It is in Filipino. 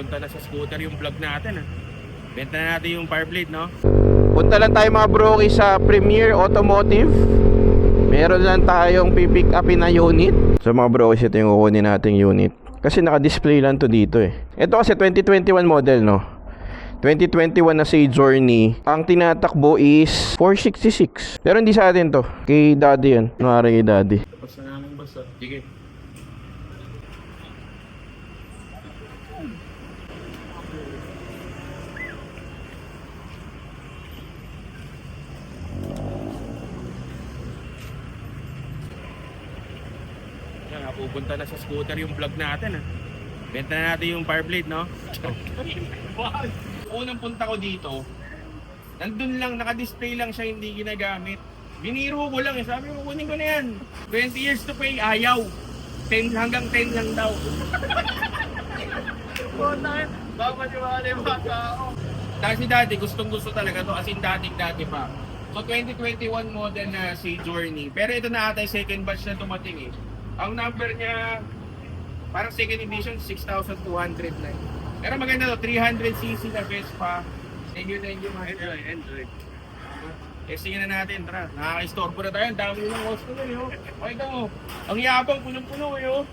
Punta na sa scooter yung vlog natin. Benta na natin yung Fireblade, no? Punta lang tayo mga broki sa Premier Automotive. Meron lang tayong pipick upin na unit. So mga broki, ito yung kukunin nating unit. Kasi naka-display lang to dito eh. Ito kasi 2021 model, no? 2021 na Sage Journey. Ang tinatakbo is 466. Pero hindi sa atin to. Kay Daddy yan. Kunwari kay Daddy. Basta namin basta. Sige. Yan, pupunta na sa scooter yung vlog natin. Benta na natin yung Fireblade, no? Unang punta ko dito, nandun lang, naka-display lang siya, hindi ginagamit. Biniro ko lang sabi ko, kunin ko na yan. 20 years to pay, ayaw. 10 hanggang 10 lang daw. Baka di ba yung mga tao? Dahil si Daddy, gustong gusto talaga to, as in dating-dati pa. So 2021 model na si Journey. Pero ito na ata yung second batch na dumating eh. Ang number niya, parang second edition, 6,200 na. Pero maganda to, 300cc na Vespa. Thank you mga Android. Testing na natin, tara. Nakaka-istorbo na tayo, ang dami ng customer yun. Okay mo, ang yabang, punong-puno yun.